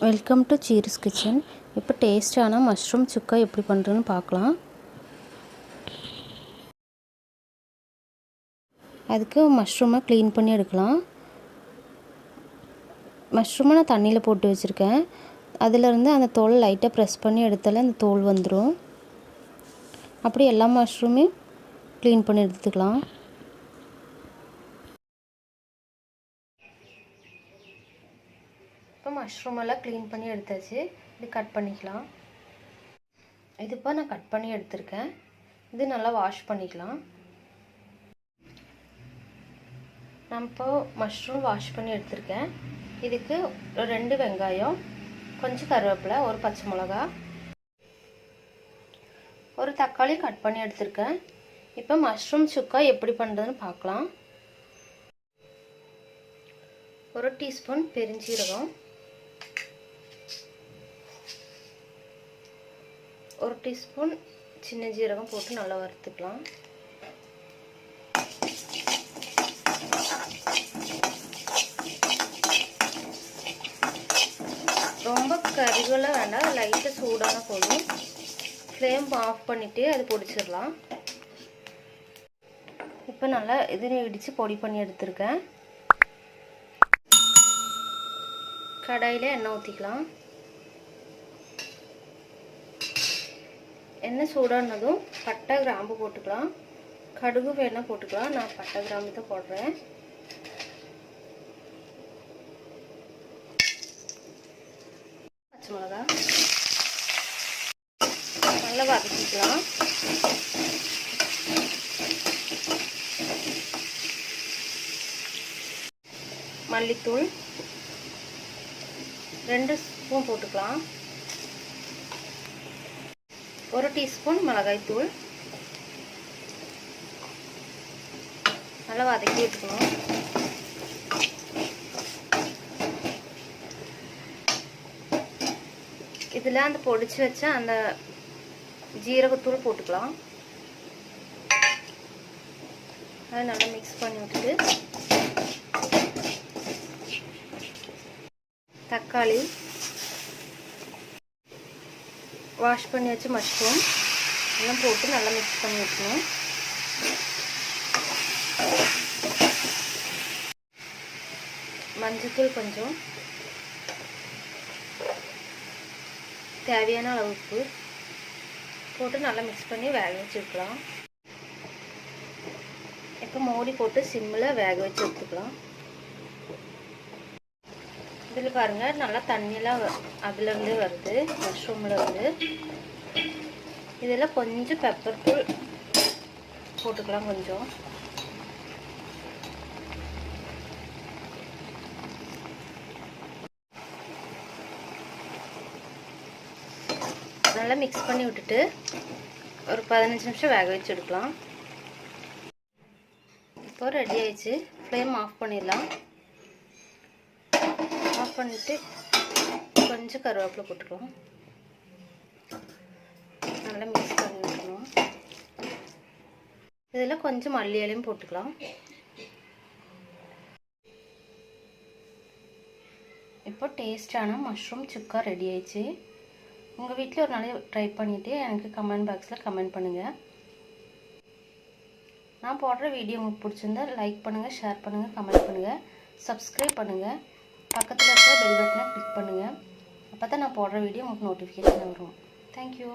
Welcome to Cheerus kitchen. இப்போ டேஸ்டான mushroom சுக்கா எப்படி பண்ணுறதுன்னு பார்க்கலாம். அதுக்கு மஷ்ரூமை க்ளீன் பண்ணி எடுக்கலாம். மஷ்ரூமை நான் தண்ணியில் போட்டு வச்சுருக்கேன். அதிலிருந்து அந்த தோல் லைட்டாக ப்ரெஸ் பண்ணி எடுத்தாலே அந்த தோல் வந்துடும். அப்படி எல்லா மஷ்ரூமையும் க்ளீன் பண்ணி எடுத்துக்கலாம். இப்போ மஷ்ரூம் எல்லாம் க்ளீன் பண்ணி எடுத்தாச்சு. இது கட் பண்ணிக்கலாம். இது இப்போ நான் கட் பண்ணி எடுத்திருக்கேன். இது நல்லா வாஷ் பண்ணிக்கலாம். நான் இப்போ மஷ்ரூம் வாஷ் பண்ணி எடுத்திருக்கேன். இதுக்கு 2 வெங்காயம், கொஞ்சம் கருவேப்பிலை, ஒரு பச்சை மிளகா, ஒரு தக்காளி கட் பண்ணி எடுத்திருக்கேன். இப்போ மஷ்ரூம் சுக்கா எப்படி பண்ணுறதுன்னு பார்க்கலாம். 1 டீஸ்பூன் பெருஞ்சீரகம், 1 டீஸ்பூன் சின்ன ஜீரகம் போட்டு நல்லா வறுத்துக்கலாம். ரொம்ப கருகெல்லாம் வேண்டாம், லைட்டாக சூடான போதும். ஃப்ளேம் ஆஃப் பண்ணிவிட்டு அது பொடிச்சிடலாம். இப்போ நல்லா இதில் இடித்து பொடி பண்ணி எடுத்துருக்கேன். கடாயில் எண்ணெய் ஊற்றிக்கலாம். எண்ணெய் சூடானதும் பட்டை கிராம்பு போட்டுக்கலாம். கடுகு வேணால் போட்டுக்கலாம். நான் பட்டை கிராம்பு தான் போடுறேன். பச்சை மிளகா நல்லா வதக்கிக்கலாம். மல்லித்தூள் 2 ஸ்பூன் போட்டுக்கலாம். 1 டீஸ்பூன் மிளகாய்த்தூள் நல்லா வதக்கி விட்டுக்கணும். இதில் அந்த பொடிச்சு வச்ச அந்த ஜீரகத்தூள் போட்டுக்கலாம். அதை நல்லா மிக்ஸ் பண்ணி விட்டுட்டு தக்காளி, வாஷ் பண்ணி வச்சு மஷ்ரூம் எல்லாம் போட்டு நல்லா மிக்ஸ் பண்ணி வைக்கணும். மஞ்சத்தூள் கொஞ்சம், தேவையான அளவு உப்பு போட்டு நல்லா மிக்ஸ் பண்ணி வேக வச்சுருக்கலாம். இப்போ மூடி போட்டு சிம்மில் வேக வச்சு எடுத்துக்கலாம். இதில் பாருங்கள் நல்லா தண்ணியெல்லாம் அதுலேருந்து வருது, மஷ்ரூமில் இருந்து. இதில் கொஞ்சம் பெப்பர் தூள் போட்டுக்கலாம். கொஞ்சம் நல்லா மிக்ஸ் பண்ணி விட்டுட்டு ஒரு 15 நிமிஷம் வேக வச்சு எடுக்கலாம். இப்போ ரெடி ஆயிடுச்சு. ஃப்ளேம் ஆஃப் பண்ணிடலாம். ஆஃப் பண்ணிவிட்டு கொஞ்சம் கருவேப்பிலை போட்டுக்கலாம். நல்லா மிக்ஸ் பண்ணி விட்டுக்கணும். இதில் கொஞ்சம் மல்லி இலையும் போட்டுக்கலாம். இப்போ டேஸ்டான மஷ்ரூம் சுக்கா ரெடி ஆயிடுச்சு. உங்கள் வீட்டில் ஒரு நாளைக்கு ட்ரை பண்ணிவிட்டு எனக்கு கமெண்ட் பாக்ஸில் கமெண்ட் பண்ணுங்கள். நான் போடுற வீடியோ உங்களுக்கு பிடிச்சிருந்தா லைக் பண்ணுங்கள், ஷேர் பண்ணுங்கள், கமெண்ட் பண்ணுங்கள், சப்ஸ்கிரைப் பண்ணுங்கள். பக்கத்தில் இருக்கிற பெல் பட்டனை கிளிக் பண்ணுங்கள். அப்போ தான் நான் போடுற வீடியோ உங்களுக்கு நோட்டிஃபிகேஷன் வரும். தேங்க்யூ.